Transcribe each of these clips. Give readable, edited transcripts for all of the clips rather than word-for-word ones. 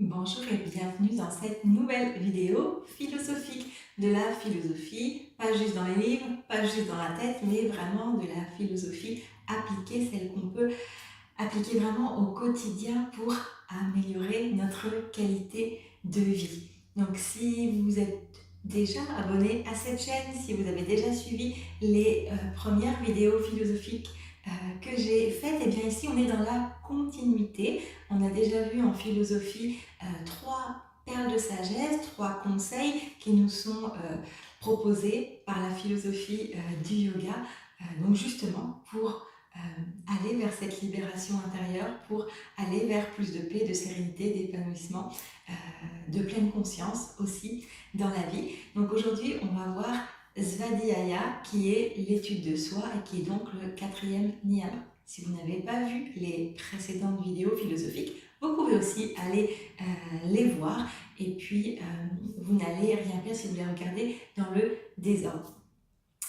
Bonjour et bienvenue dans cette nouvelle vidéo philosophique. De la philosophie, pas juste dans les livres, pas juste dans la tête, mais vraiment de la philosophie appliquée, celle qu'on peut appliquer vraiment au quotidien pour améliorer notre qualité de vie. Donc si vous êtes déjà abonné à cette chaîne, si vous avez déjà suivi les premières vidéos philosophiques que j'ai faites, et bien ici on est dans la continuité. On a déjà vu en philosophie trois perles de sagesse, trois conseils qui nous sont proposés par la philosophie du yoga, donc justement pour aller vers cette libération intérieure, pour aller vers plus de paix, de sérénité, d'épanouissement, de pleine conscience aussi dans la vie. Donc aujourd'hui, on va voir Svadhyaya, qui est l'étude de soi et qui est donc le quatrième niyama. Si vous n'avez pas vu les précédentes vidéos philosophiques, vous pouvez aussi aller les voir et puis vous n'allez rien perdre si vous les regardez dans le désordre.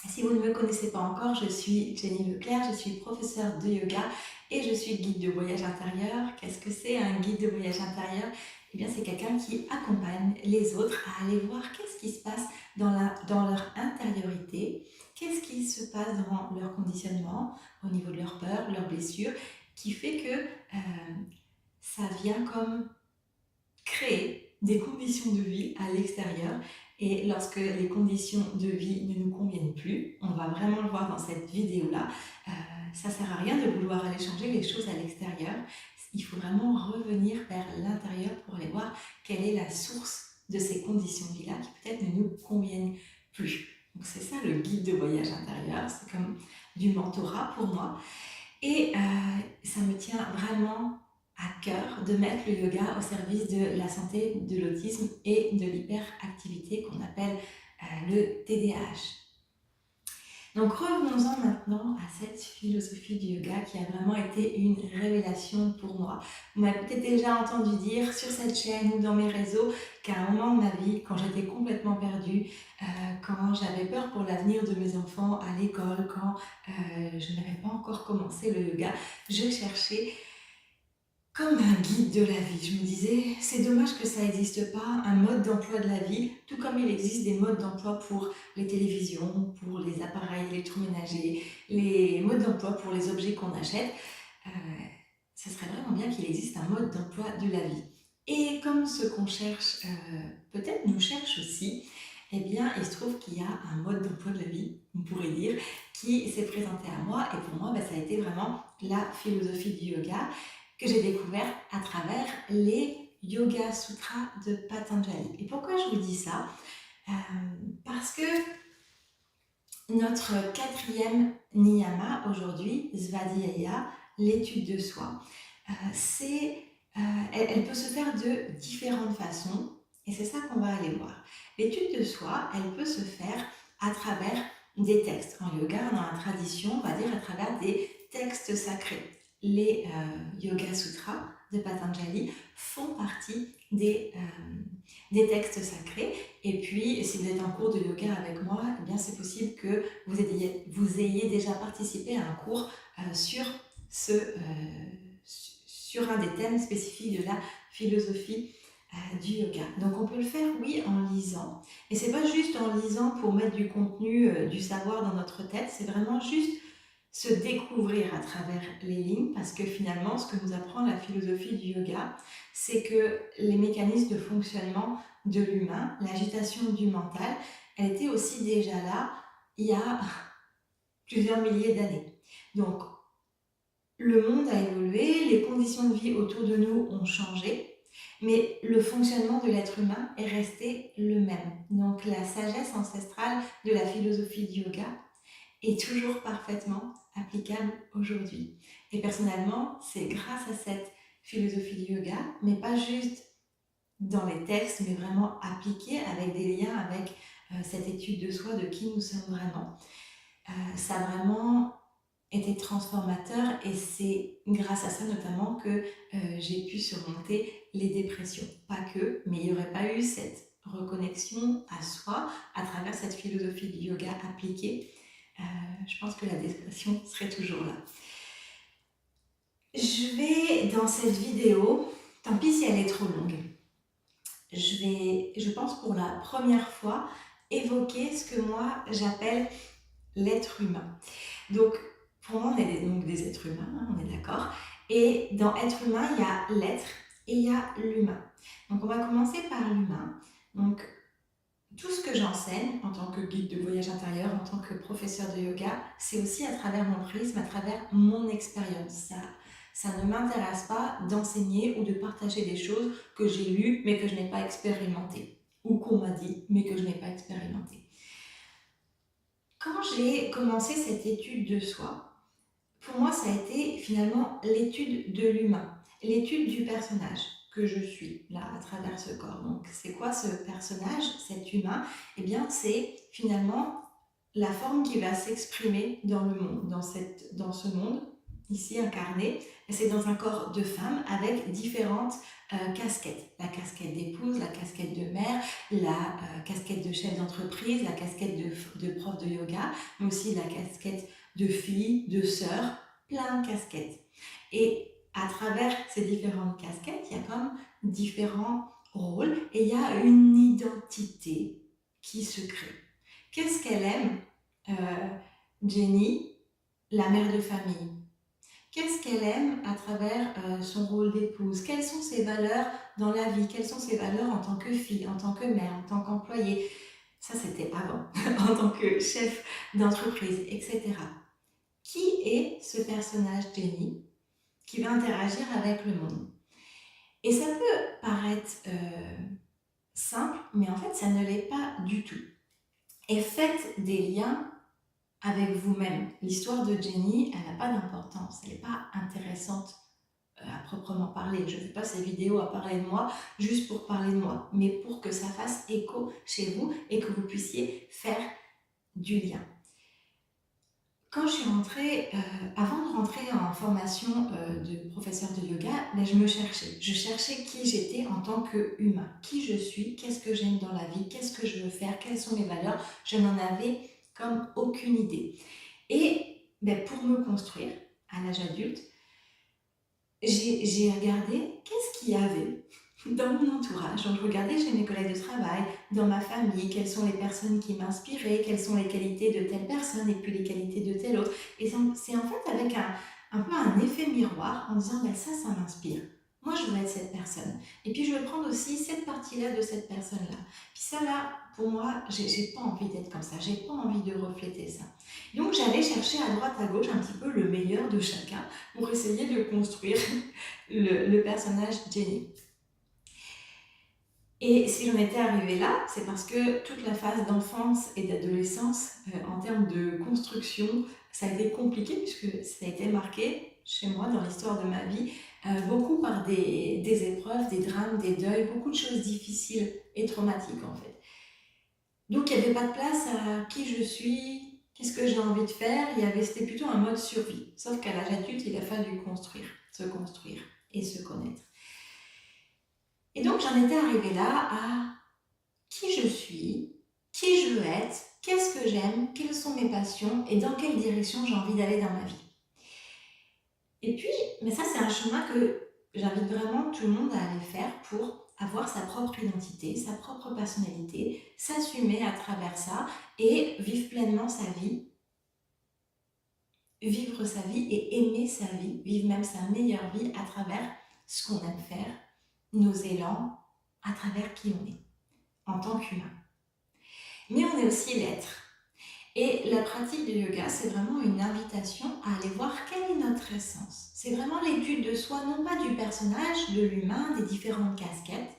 Si vous ne me connaissez pas encore, je suis Jenny Leclerc, je suis professeure de yoga et je suis guide de voyage intérieur. Qu'est-ce que c'est un guide de voyage intérieur? Eh bien, c'est quelqu'un qui accompagne les autres à aller voir qu'est-ce qui se passe dans leur intériorité, qu'est-ce qui se passe dans leur conditionnement, au niveau de leurs peurs, leurs blessures, qui fait que ça vient comme créer des conditions de vie à l'extérieur. Et lorsque les conditions de vie ne nous conviennent plus, on va vraiment le voir dans cette vidéo-là, ça ne sert à rien de vouloir aller changer les choses à l'extérieur. Il faut vraiment revenir vers l'intérieur pour aller voir quelle est la source de ces conditions de vie-là qui peut-être ne nous conviennent plus. Donc c'est ça le guide de voyage intérieur, c'est comme du mentorat pour moi. Et ça me tient vraiment à cœur de mettre le yoga au service de la santé, de l'autisme et de l'hyperactivité qu'on appelle le TDAH. Donc revenons-en maintenant à cette philosophie du yoga qui a vraiment été une révélation pour moi. Vous m'avez peut-être déjà entendu dire sur cette chaîne ou dans mes réseaux qu'à un moment de ma vie, quand j'étais complètement perdue, quand j'avais peur pour l'avenir de mes enfants à l'école, quand je n'avais pas encore commencé le yoga, je cherchais comme un guide de la vie. Je me disais, c'est dommage que ça n'existe pas, un mode d'emploi de la vie, tout comme il existe des modes d'emploi pour les télévisions, pour les appareils électroménagers, les modes d'emploi pour les objets qu'on achète. Ça serait vraiment bien qu'il existe un mode d'emploi de la vie. Et comme ce qu'on cherche, peut-être nous cherche aussi, eh bien, il se trouve qu'il y a un mode d'emploi de la vie, on pourrait dire, qui s'est présenté à moi. Et pour moi, ça a été vraiment la philosophie du yoga que j'ai découvert à travers les Yoga Sutras de Patanjali. Et pourquoi je vous dis ça? Parce que notre quatrième niyama aujourd'hui, Svadhyaya, l'étude de soi, elle peut se faire de différentes façons et c'est ça qu'on va aller voir. L'étude de soi, elle peut se faire à travers des textes. En yoga, dans la tradition, on va dire à travers des textes sacrés. Les Yoga Sutras de Patanjali font partie des textes sacrés. Et puis, si vous êtes en cours de yoga avec moi, eh bien c'est possible que vous ayez déjà participé à un cours sur un des thèmes spécifiques de la philosophie du yoga. Donc on peut le faire, oui, en lisant. Et c'est pas juste en lisant pour mettre du contenu, du savoir dans notre tête, c'est vraiment juste se découvrir à travers les lignes, parce que finalement, ce que nous apprend la philosophie du yoga, c'est que les mécanismes de fonctionnement de l'humain, l'agitation du mental, elle était aussi déjà là il y a plusieurs milliers d'années. Donc, le monde a évolué, les conditions de vie autour de nous ont changé, mais le fonctionnement de l'être humain est resté le même. Donc, la sagesse ancestrale de la philosophie du yoga est toujours parfaitement applicable aujourd'hui. Et personnellement, c'est grâce à cette philosophie du yoga, mais pas juste dans les textes, mais vraiment appliquée avec des liens avec cette étude de soi, de qui nous sommes vraiment. Ça a vraiment été transformateur et c'est grâce à ça notamment que j'ai pu surmonter les dépressions. Pas que, mais il n'y aurait pas eu cette reconnexion à soi à travers cette philosophie du yoga appliquée. Je pense que la dépression serait toujours là. Je vais, dans cette vidéo, tant pis si elle est trop longue, je pense pour la première fois, évoquer ce que moi j'appelle l'être humain. Donc, pour moi, on est donc des êtres humains, hein, on est d'accord. Et dans être humain, il y a l'être et il y a l'humain. Donc, on va commencer par l'humain. Donc, tout ce que j'enseigne en tant que guide de voyage intérieur, en tant que professeur de yoga, c'est aussi à travers mon prisme, à travers mon expérience. Ça ne m'intéresse pas d'enseigner ou de partager des choses que j'ai lues mais que je n'ai pas expérimentées, ou qu'on m'a dit mais que je n'ai pas expérimenté. Quand j'ai commencé cette étude de soi, pour moi, ça a été finalement l'étude de l'humain, l'étude du personnage que je suis là à travers ce corps. Donc, c'est quoi ce personnage, cet humain? Eh bien, c'est finalement la forme qui va s'exprimer dans le monde, dans ce monde ici incarné. C'est dans un corps de femme avec différentes casquettes. La casquette d'épouse, la casquette de mère, la casquette de chef d'entreprise, la casquette de prof de yoga, mais aussi la casquette de fille, de sœur, plein de casquettes. Et à travers ces différentes casquettes, il y a comme différents rôles et il y a une identité qui se crée. Qu'est-ce qu'elle aime, Jenny, la mère de famille? Qu'est-ce qu'elle aime à travers son rôle d'épouse? Quelles sont ses valeurs dans la vie? Quelles sont ses valeurs en tant que fille, en tant que mère, en tant qu'employée? Ça, c'était avant, en tant que chef d'entreprise, etc. Qui est ce personnage Jenny qui va interagir avec le monde? Et ça peut paraître simple, mais en fait, ça ne l'est pas du tout. Et faites des liens avec vous-même. L'histoire de Jenny, elle n'a pas d'importance, elle n'est pas intéressante à proprement parler. Je ne fais pas ces vidéos à parler de moi juste pour parler de moi, mais pour que ça fasse écho chez vous et que vous puissiez faire du lien. Quand je suis rentrée, avant de rentrer en formation de professeur de yoga, je me cherchais. Je cherchais qui j'étais en tant qu'humain. Qui je suis, qu'est-ce que j'aime dans la vie, qu'est-ce que je veux faire, quelles sont mes valeurs. Je n'en avais comme aucune idée. Et pour me construire à l'âge adulte, j'ai regardé qu'est-ce qu'il y avait dans mon entourage. Donc, je regardais chez mes collègues de travail, dans ma famille, quelles sont les personnes qui m'inspiraient, quelles sont les qualités de telle personne et puis les qualités de telle autre. Et c'est en fait avec un peu un effet miroir en disant ça m'inspire. Moi, je veux être cette personne. Et puis, je veux prendre aussi cette partie-là de cette personne-là. Puis ça, là, pour moi, j'ai pas envie d'être comme ça. J'ai pas envie de refléter ça. Donc, j'allais chercher à droite, à gauche, un petit peu le meilleur de chacun pour essayer de construire le personnage Jenny. Et si j'en étais arrivée là, c'est parce que toute la phase d'enfance et d'adolescence, en termes de construction, ça a été compliqué puisque ça a été marqué chez moi dans l'histoire de ma vie, beaucoup par des épreuves, des drames, des deuils, beaucoup de choses difficiles et traumatiques en fait. Donc il n'y avait pas de place à qui je suis, qu'est-ce que j'ai envie de faire, c'était plutôt un mode survie. Sauf qu'à l'âge adulte, il a fallu se construire et se connaître. Et donc, j'en étais arrivée là à qui je suis, qui je veux être, qu'est-ce que j'aime, quelles sont mes passions et dans quelle direction j'ai envie d'aller dans ma vie. Et puis, mais ça, c'est un chemin que j'invite vraiment tout le monde à aller faire pour avoir sa propre identité, sa propre personnalité, s'assumer à travers ça et vivre pleinement sa vie, vivre sa vie et aimer sa vie, vivre même sa meilleure vie à travers ce qu'on aime faire, nos élans, à travers qui on est, en tant qu'humain. Mais on est aussi l'être. Et la pratique du yoga, c'est vraiment une invitation à aller voir quelle est notre essence. C'est vraiment l'étude de soi, non pas du personnage, de l'humain, des différentes casquettes,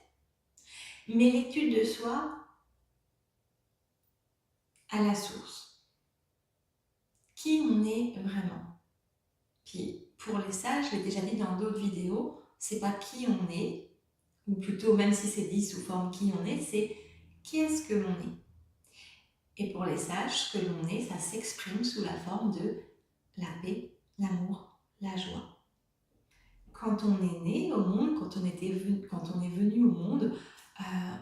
mais l'étude de soi à la source. Qui on est vraiment. Puis, pour les sages, je l'ai déjà dit dans d'autres vidéos, c'est pas qui on est, ou plutôt, même si c'est dit sous forme qui on est, c'est qui est-ce que l'on est. Et pour les sages, ce que l'on est, ça s'exprime sous la forme de la paix, l'amour, la joie. Quand on est né au monde, quand on est venu au monde,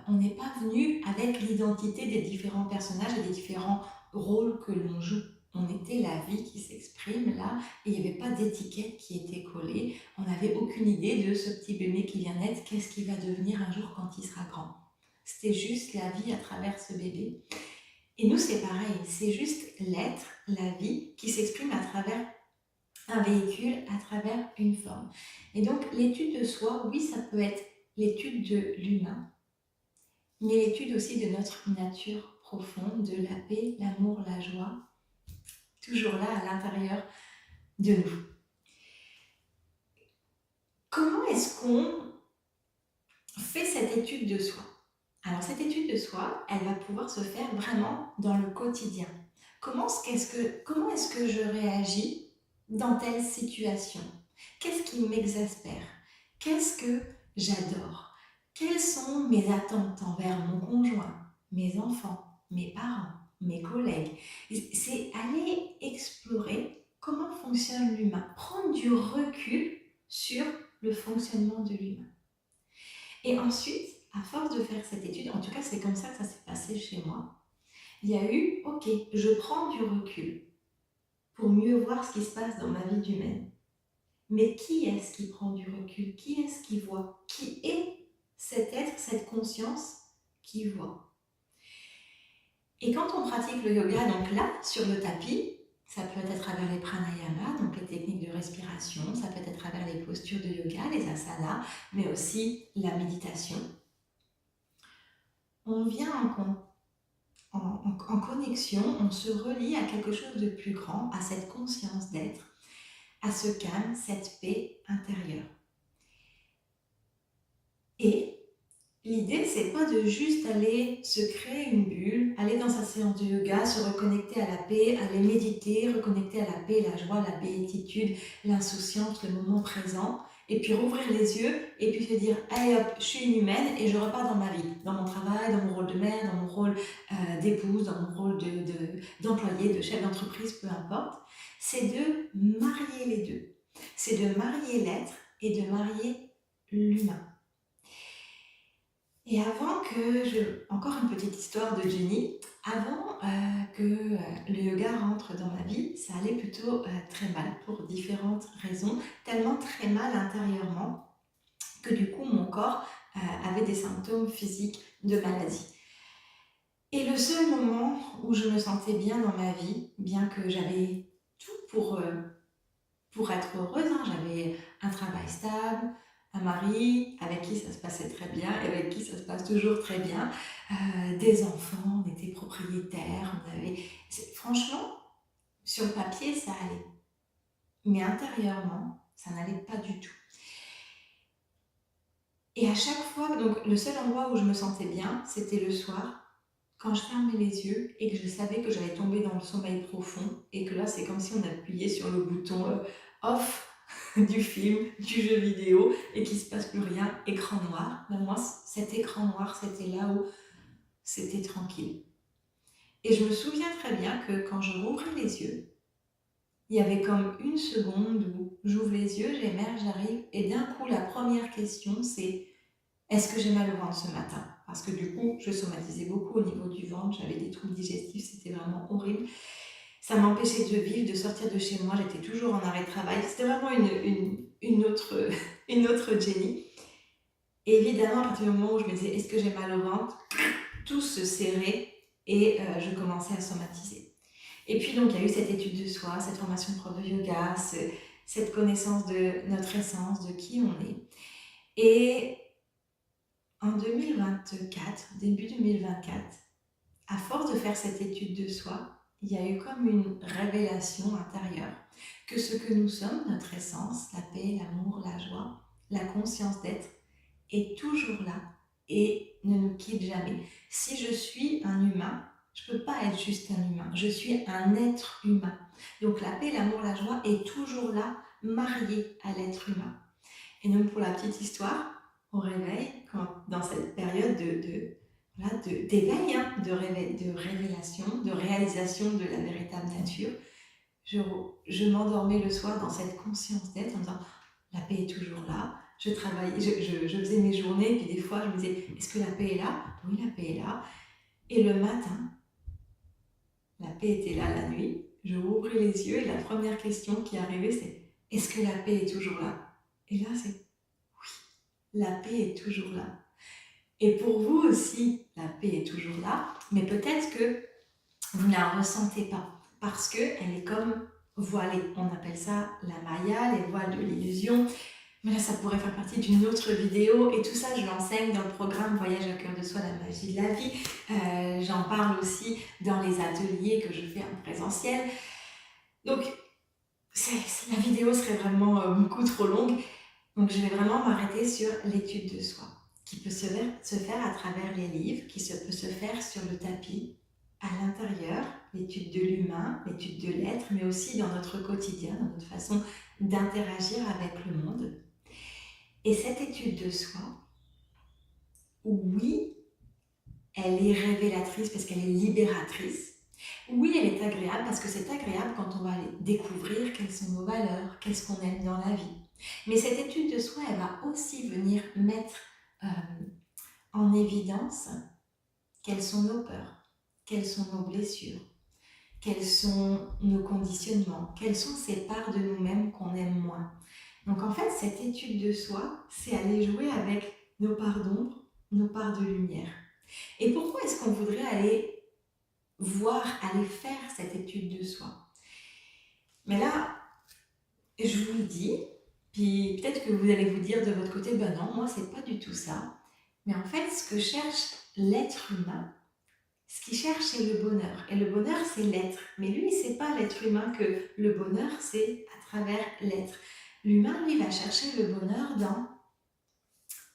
on n'est pas venu avec l'identité des différents personnages et des différents rôles que l'on joue. On était la vie qui s'exprime là, et il n'y avait pas d'étiquette qui était collée. On n'avait aucune idée de ce petit bébé qui vient naître, qu'est-ce qu'il va devenir un jour quand il sera grand. C'était juste la vie à travers ce bébé. Et nous, c'est pareil, c'est juste l'être, la vie, qui s'exprime à travers un véhicule, à travers une forme. Et donc, l'étude de soi, oui, ça peut être l'étude de l'humain, mais l'étude aussi de notre nature profonde, de la paix, l'amour, la joie, toujours là à l'intérieur de nous. Comment est-ce qu'on fait cette étude de soi? Alors cette étude de soi, elle va pouvoir se faire vraiment dans le quotidien. Comment est-ce que je réagis dans telle situation? Qu'est-ce qui m'exaspère? Qu'est-ce que j'adore? Quelles sont mes attentes envers mon conjoint, mes enfants, mes parents, mes collègues? C'est aller explorer comment fonctionne l'humain, prendre du recul sur le fonctionnement de l'humain. Et ensuite, à force de faire cette étude, en tout cas c'est comme ça que ça s'est passé chez moi, il y a eu, ok, je prends du recul pour mieux voir ce qui se passe dans ma vie humaine. Mais qui est-ce qui prend du recul? Qui est-ce qui voit? Qui est cet être, cette conscience qui voit? Et quand on pratique le yoga, donc là, sur le tapis, ça peut être à travers les pranayamas, donc les techniques de respiration, ça peut être à travers les postures de yoga, les asanas, mais aussi la méditation. On vient en connexion, on se relie à quelque chose de plus grand, à cette conscience d'être, à ce calme, cette paix intérieure. Et l'idée, c'est pas de juste aller se créer une bulle, aller dans sa séance de yoga, se reconnecter à la paix, aller méditer, reconnecter à la paix, la joie, la béatitude, l'insouciance, le moment présent, et puis rouvrir les yeux, et puis se dire, allez hop, je suis une humaine, et je repars dans ma vie, dans mon travail, dans mon rôle de mère, dans mon rôle d'épouse, dans mon rôle d'employé, de chef d'entreprise, peu importe. C'est de marier les deux. C'est de marier l'être et de marier l'humain. Et encore une petite histoire de Jenny, avant que le yoga rentre dans ma vie, ça allait plutôt très mal pour différentes raisons, tellement très mal intérieurement que du coup mon corps avait des symptômes physiques de maladie. Et le seul moment où je me sentais bien dans ma vie, bien que j'avais tout pour être heureuse, hein, j'avais un travail stable, un mari avec qui ça se passait très bien et avec qui ça se passe toujours très bien, des enfants, on était propriétaires, franchement, sur le papier ça allait, mais intérieurement ça n'allait pas du tout. Et à chaque fois, donc le seul endroit où je me sentais bien, c'était le soir, quand je fermais les yeux et que je savais que j'allais tomber dans le sommeil profond et que là c'est comme si on appuyait sur le bouton off du film, du jeu vidéo et qu'il ne se passe plus rien, écran noir. Mais moi, cet écran noir, c'était là où c'était tranquille. Et je me souviens très bien que quand je rouvrais les yeux, il y avait comme une seconde où j'ouvre les yeux, j'émerge, j'arrive, et d'un coup, la première question, c'est « Est-ce que j'ai mal au ventre ce matin ?» Parce que du coup, je somatisais beaucoup au niveau du ventre, j'avais des troubles digestifs, c'était vraiment horrible. Ça m'empêchait de vivre, de sortir de chez moi, j'étais toujours en arrêt de travail. C'était vraiment une autre Jenny. Et évidemment, à partir du moment où je me disais, est-ce que j'ai mal au ventre? Tout se serrait et je commençais à somatiser. Et puis donc, il y a eu cette étude de soi, cette formation de prof de yoga, cette connaissance de notre essence, de qui on est. Et en 2024, début 2024, à force de faire cette étude de soi, il y a eu comme une révélation intérieure que ce que nous sommes, notre essence, la paix, l'amour, la joie, la conscience d'être, est toujours là et ne nous quitte jamais. Si je suis un humain, je ne peux pas être juste un humain, je suis un être humain. Donc la paix, l'amour, la joie est toujours là, mariée à l'être humain. Et donc pour la petite histoire, au réveil, dans cette période d'éveil, de révélation, de réalisation de la véritable nature, je m'endormais le soir dans cette conscience d'être en me disant la paix est toujours là. Je travaillais, je faisais mes journées, puis des fois je me disais est-ce que la paix est là? Oui, la paix est là. Et le matin, la paix était là la nuit. Je rouvrais les yeux et la première question qui arrivait c'est est-ce que la paix est toujours là? Et là, c'est la paix est toujours là. Et pour vous aussi, la paix est toujours là, mais peut-être que vous ne la ressentez pas parce qu'elle est comme voilée. On appelle ça la Maya, les voiles de l'illusion. Mais là, ça pourrait faire partie d'une autre vidéo. Et tout ça, je l'enseigne dans le programme Voyage au cœur de soi, la magie de la vie. J'en parle aussi dans les ateliers que je fais en présentiel. Donc, la vidéo serait vraiment beaucoup trop longue. Donc, je vais vraiment m'arrêter sur l'étude de soi, qui peut se faire à travers les livres, qui peut se faire sur le tapis, à l'intérieur, l'étude de l'humain, l'étude de l'être, mais aussi dans notre quotidien, dans notre façon d'interagir avec le monde. Et cette étude de soi, oui, elle est révélatrice parce qu'elle est libératrice. Oui, elle est agréable parce que c'est agréable quand on va aller découvrir quelles sont nos valeurs, qu'est-ce qu'on aime dans la vie. Mais cette étude de soi, elle va aussi venir mettre en évidence quelles sont nos peurs, quelles sont nos blessures, quels sont nos conditionnements, quelles sont ces parts de nous-mêmes qu'on aime moins. Donc en fait, cette étude de soi, c'est aller jouer avec nos parts d'ombre, nos parts de lumière. Et pourquoi est-ce qu'on voudrait aller faire cette étude de soi? Mais là, je vous le dis, puis peut-être que vous allez vous dire de votre côté, ben non, moi c'est pas du tout ça. Mais en fait, ce que cherche l'être humain, ce qu'il cherche, c'est le bonheur. Et le bonheur, c'est l'être. Mais lui, c'est pas l'être humain que le bonheur, c'est à travers l'être. L'humain, lui, va chercher le bonheur dans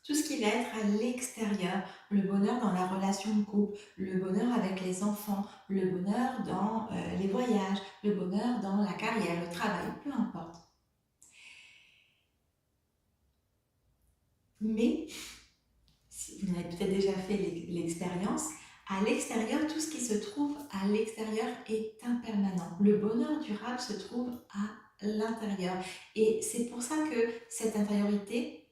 tout ce qui va être à l'extérieur, le bonheur dans la relation de couple, le bonheur avec les enfants, le bonheur dans les voyages, le bonheur dans la carrière, le travail, peu importe. Mais, si vous avez peut-être déjà fait l'expérience, à l'extérieur, tout ce qui se trouve à l'extérieur est impermanent. Le bonheur durable se trouve à l'intérieur. Et c'est pour ça que cette intériorité,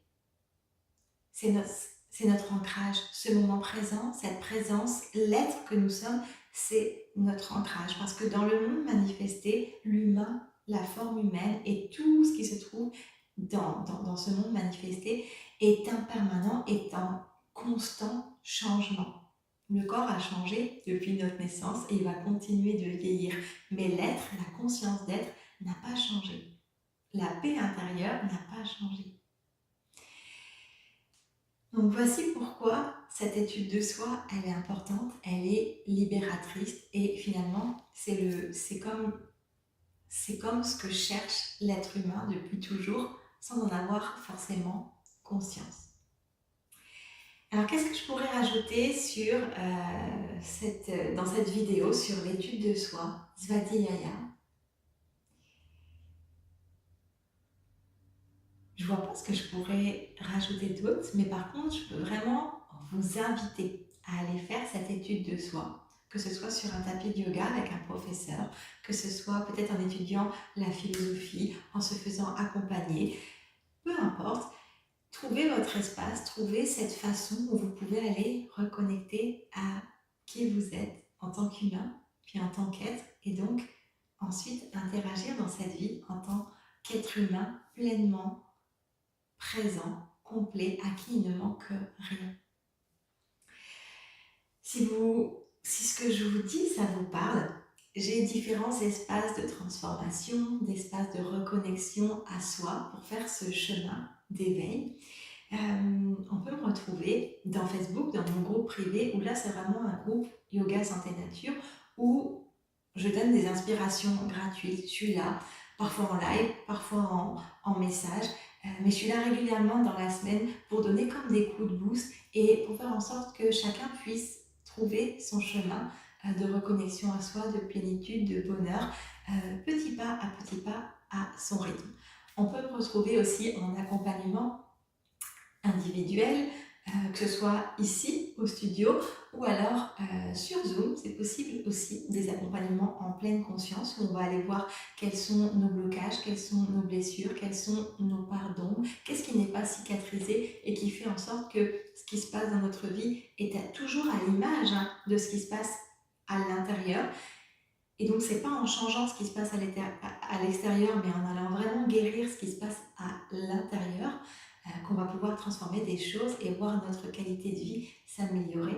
c'est notre ancrage, ce moment présent, cette présence, l'être que nous sommes, c'est notre ancrage. Parce que dans le monde manifesté, l'humain, la forme humaine et tout ce qui se trouve dans ce monde manifesté est impermanent, est en constant changement. Le corps a changé depuis notre naissance et il va continuer de vieillir. Mais l'être, la conscience d'être, n'a pas changé. La paix intérieure n'a pas changé. Donc voici pourquoi cette étude de soi, elle est importante, elle est libératrice et finalement, c'est comme ce que cherche l'être humain depuis toujours sans en avoir forcément conscience. Alors qu'est-ce que je pourrais rajouter dans cette vidéo sur l'étude de soi, Svadhyaya? Je vois pas ce que je pourrais rajouter d'autre, mais par contre, je peux vraiment vous inviter à aller faire cette étude de soi, que ce soit sur un tapis de yoga avec un professeur, que ce soit peut-être en étudiant la philosophie, en se faisant accompagner, peu importe. Trouvez votre espace, trouvez cette façon où vous pouvez aller reconnecter à qui vous êtes en tant qu'humain, puis en tant qu'être, et donc ensuite interagir dans cette vie en tant qu'être humain pleinement présent, complet, à qui il ne manque rien. Si ce que je vous dis, ça vous parle, j'ai différents espaces de transformation, d'espaces de reconnexion à soi pour faire ce chemin d'éveil. On peut me retrouver dans Facebook, dans mon groupe privé, où là c'est vraiment un groupe Yoga Santé Nature, où je donne des inspirations gratuites. Je suis là, parfois en live, parfois en message, mais je suis là régulièrement dans la semaine pour donner comme des coups de boost et pour faire en sorte que chacun puisse trouver son chemin de reconnexion à soi, de plénitude, de bonheur, petit pas à son rythme. On peut me retrouver aussi en accompagnement individuel, que ce soit ici au studio ou alors sur Zoom. C'est possible aussi des accompagnements en pleine conscience où on va aller voir quels sont nos blocages, quelles sont nos blessures, quelles sont nos parts d'ombre, qu'est-ce qui n'est pas cicatrisé et qui fait en sorte que ce qui se passe dans notre vie est toujours à l'image de ce qui se passe à l'intérieur. Et donc, c'est pas en changeant ce qui se passe à l'extérieur, mais en allant vraiment guérir ce qui se passe à l'intérieur, qu'on va pouvoir transformer des choses et voir notre qualité de vie s'améliorer.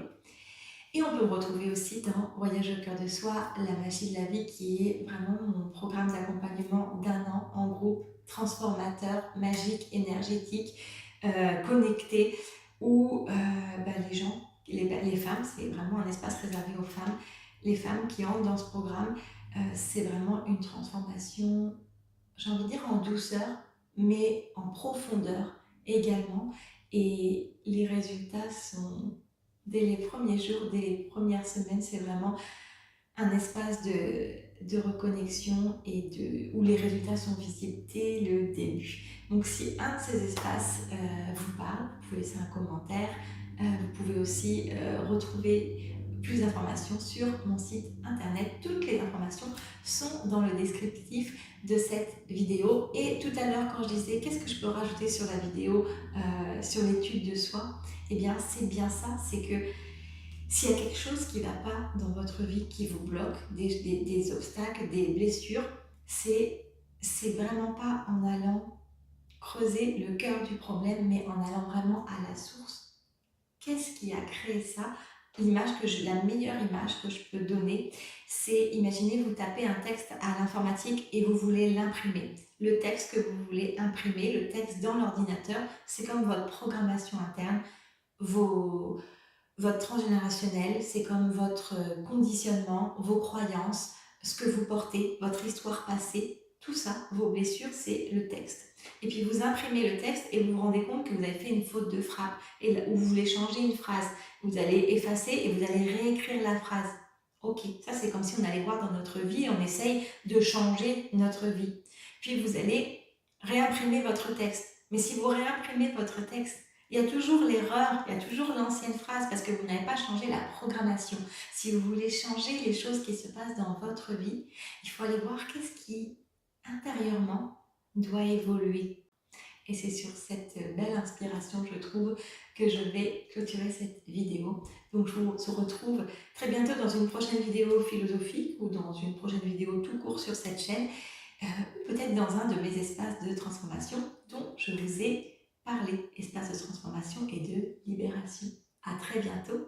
Et on peut me retrouver aussi dans Voyage au cœur de soi, la magie de la vie, qui est vraiment mon programme d'accompagnement d'1 an en groupe transformateur, magique, énergétique, connecté, où les gens, les femmes, c'est vraiment un espace réservé aux femmes. Les femmes qui entrent dans ce programme, c'est vraiment une transformation, j'ai envie de dire en douceur, mais en profondeur également. Et les résultats sont, dès les premiers jours, dès les premières semaines, c'est vraiment un espace de reconnexion et où les résultats sont visibles dès le début. Donc si un de ces espaces vous parle, vous pouvez laisser un commentaire. Vous pouvez aussi retrouver plus d'informations sur mon site internet. Toutes les informations sont dans le descriptif de cette vidéo. Et tout à l'heure, quand je disais qu'est-ce que je peux rajouter sur la vidéo, sur l'étude de soi, eh bien c'est bien ça, c'est que s'il y a quelque chose qui ne va pas dans votre vie, qui vous bloque, des obstacles, des blessures, c'est vraiment pas en allant creuser le cœur du problème, mais en allant vraiment à la source. Qu'est-ce qui a créé ça? La meilleure image que je peux donner, c'est, imaginez, vous tapez un texte à l'informatique et vous voulez l'imprimer. Le texte que vous voulez imprimer, le texte dans l'ordinateur, c'est comme votre programmation interne, votre transgénérationnel, c'est comme votre conditionnement, vos croyances, ce que vous portez, votre histoire passée, tout ça, vos blessures, c'est le texte. Et puis vous imprimez le texte et vous vous rendez compte que vous avez fait une faute de frappe, ou vous voulez changer une phrase. Vous allez effacer et vous allez réécrire la phrase. Ok, ça c'est comme si on allait voir dans notre vie et on essaye de changer notre vie. Puis vous allez réimprimer votre texte. Mais si vous réimprimez votre texte, il y a toujours l'erreur, il y a toujours l'ancienne phrase parce que vous n'avez pas changé la programmation. Si vous voulez changer les choses qui se passent dans votre vie, il faut aller voir qu'est-ce qui, intérieurement, doit évoluer. Et c'est sur cette belle inspiration, je trouve, que je vais clôturer cette vidéo. Donc je vous retrouve très bientôt dans une prochaine vidéo philosophique ou dans une prochaine vidéo tout court sur cette chaîne, peut-être dans un de mes espaces de transformation dont je vous ai parler, espace de transformation et de libération. À très bientôt.